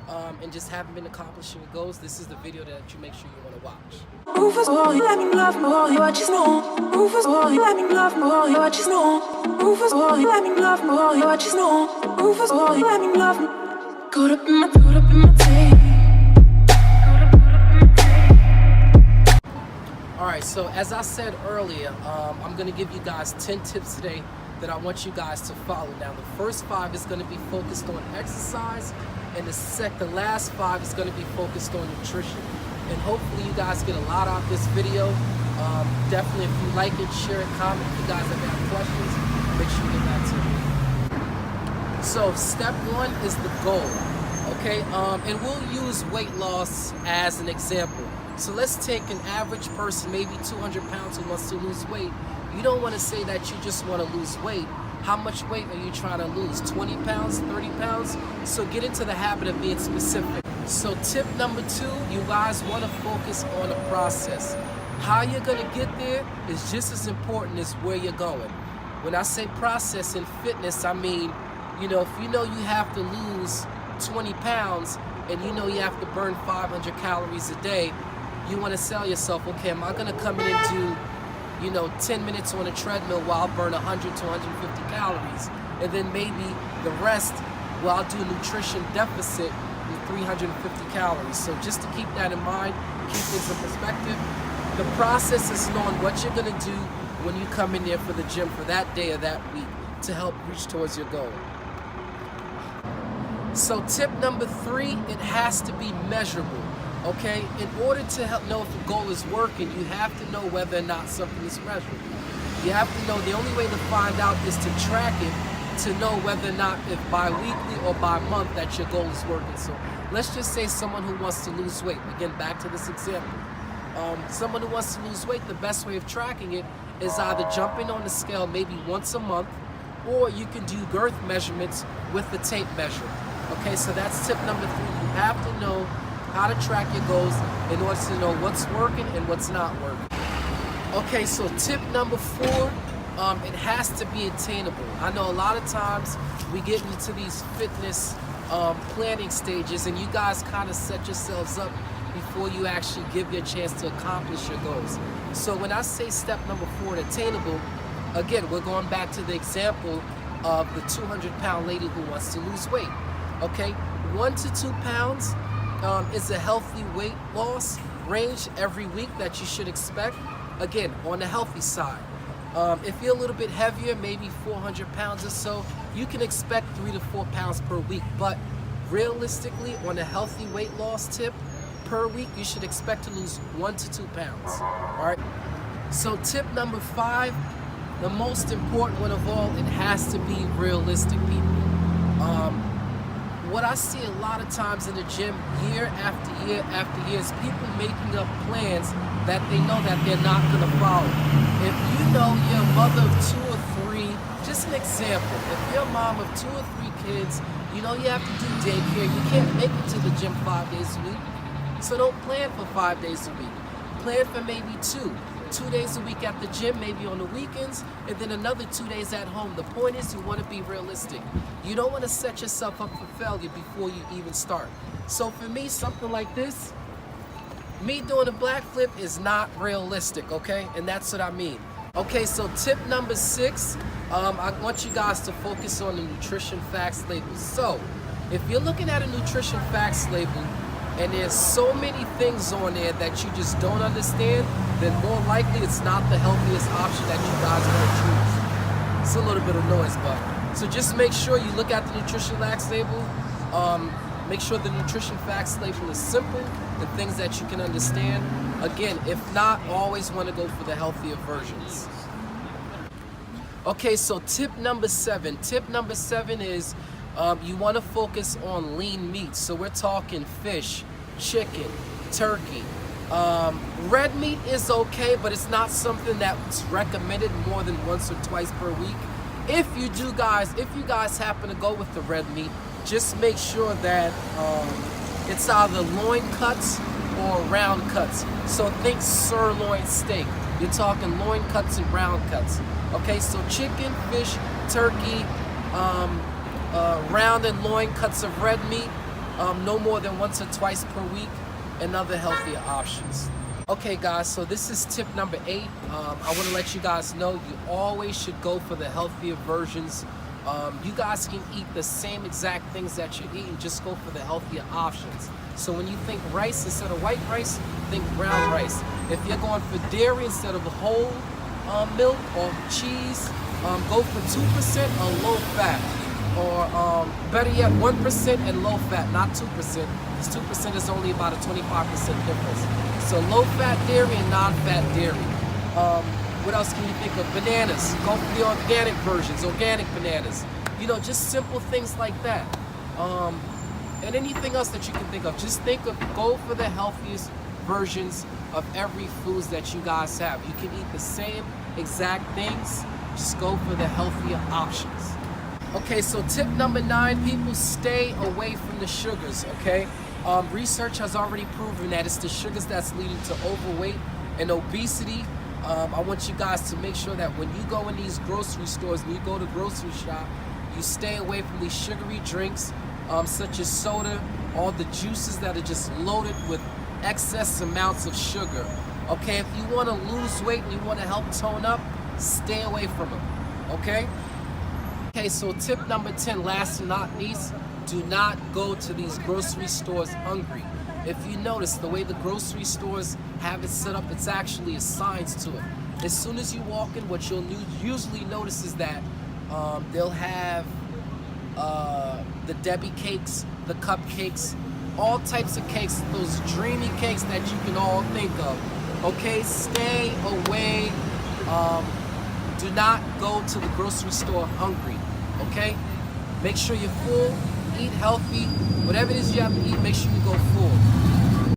and just haven't been accomplishing your goals, this is the video that you make sure you want to watch. Rufus boy, let me love boy, what you know. Rufus boy, let me love boy, what you know. Rufus boy, let me love boy, what you know. Rufus boy, let me love. Caught up in my tape. Alright, so as I said earlier, I'm going to give you guys 10 tips today that I want you guys to follow. Now, the first 5 is going to be focused on exercise, and the last 5 is going to be focused on nutrition. And hopefully you guys get a lot out of this video. Definitely, if you like it, share it, comment. If you guys have any questions, make sure you get back to me. So step 1 is the goal, okay? And we'll use weight loss as an example. So let's take an average person, maybe 200 pounds, who wants to lose weight. You don't want to say that you just want to lose weight. How much weight are you trying to lose? 20 pounds, 30 pounds? So get into the habit of being specific. So tip number 2, you guys want to focus on the process. How you're going to get there is just as important as where you're going. When I say process in fitness, I mean, if you know you have to lose 20 pounds and you know you have to burn 500 calories a day, you want to sell yourself, okay, am I going to come in and do 10 minutes on a treadmill while I burn 100 to 150 calories, and then maybe the rest, I'll do a nutrition deficit with 350 calories. So just to keep that in mind, keep things in perspective. The process is knowing what you're going to do when you come in there for the gym for that day or that week to help reach towards your goal. So tip number 3, it has to be measurable. Okay, in order to help know if the goal is working, you have to know whether or not something is measurable. You have to know, the only way to find out is to track it, to know whether or not, if bi-weekly or bi-month, that your goal is working. So let's just say someone who wants to lose weight. Again, back to this example. Someone who wants to lose weight, the best way of tracking it is either jumping on the scale maybe once a month, or you can do girth measurements with the tape measure. Okay, so that's tip number 3. You have to know how to track your goals in order to know what's working and what's not working. Okay, so tip number 4, it has to be attainable. I know a lot of times we get into these fitness planning stages, and you guys kind of set yourselves up before you actually give your chance to accomplish your goals. So when I say step number 4, attainable, again, we're going back to the example of the 200-pound lady who wants to lose weight. Okay, 1 to 2 pounds is a healthy weight loss range every week that you should expect. Again, on the healthy side. If you're a little bit heavier, maybe 400 pounds or so, you can expect 3 to 4 pounds per week. But realistically, on a healthy weight loss tip, per week, you should expect to lose 1 to 2 pounds. All right. So tip number 5, the most important one of all, it has to be realistic, people. What I see a lot of times in the gym, year after year after year, is people making up plans that they know that they're not going to follow. If you know you're a mother of 2 or 3, just an example, if you're a mom of 2 or 3 kids, you know you have to do daycare, you can't make it to the gym 5 days a week, so don't plan for 5 days a week. Plan for maybe 2 days a week at the gym, maybe on the weekends, and then another 2 days at home. The point is, you want to be realistic. You don't want to set yourself up for failure before you even start. So for me, something like this, me doing a black flip is not realistic, okay? And that's what I mean. Okay, so tip number 6, I want you guys to focus on the nutrition facts label. So if you're looking at a nutrition facts label, and there's so many things on there that you just don't understand, then more likely it's not the healthiest option that you guys are going to choose. It's a little bit of noise, but so just make sure you look at the nutrition facts label. Make sure the nutrition facts label is simple and things that you can understand. Again, if not, always want to go for the healthier versions. Okay, so tip number 7. Tip number 7 is you want to focus on lean meats. So we're talking fish, chicken, turkey. Red meat is okay, but it's not something that's recommended more than once or twice per week. If you guys happen to go with the red meat, just make sure that it's either loin cuts or round cuts. So think sirloin steak. You're talking loin cuts and round cuts. Okay, so chicken, fish, turkey, round and loin cuts of red meat, no more than once or twice per week, and other healthier options. Okay guys, so this is tip number 8. I want to let you guys know you always should go for the healthier versions. You guys can eat the same exact things that you're eating, just go for the healthier options. So when you think rice instead of white rice, think brown rice. If you're going for dairy instead of whole milk or cheese, go for 2% or low fat. Or better yet, 1% and low fat, not 2%. Because 2% is only about a 25% difference. So low fat dairy and non-fat dairy. What else can you think of? Bananas. Go for the organic versions, organic bananas. You know, just simple things like that. And anything else that you can think of. Just go for the healthiest versions of every foods that you guys have. You can eat the same exact things, just go for the healthier options. Okay, so tip number 9, people, stay away from the sugars, okay? Research has already proven that it's the sugars that's leading to overweight and obesity. I want you guys to make sure that when you go in these grocery stores and you go to grocery shop, you stay away from these sugary drinks, such as soda, all the juices that are just loaded with excess amounts of sugar. Okay, if you want to lose weight and you want to help tone up, stay away from them, okay? Okay, so tip number 10, last and not least, do not go to these grocery stores hungry. If you notice, the way the grocery stores have it set up, it's actually a science to it. As soon as you walk in, what you'll usually notice is that they'll have the Debbie cakes, the cupcakes, all types of cakes, those dreamy cakes that you can all think of. Okay, stay away. Do not go to the grocery store hungry, okay? Make sure you're full, eat healthy. Whatever it is you have to eat, make sure you go full.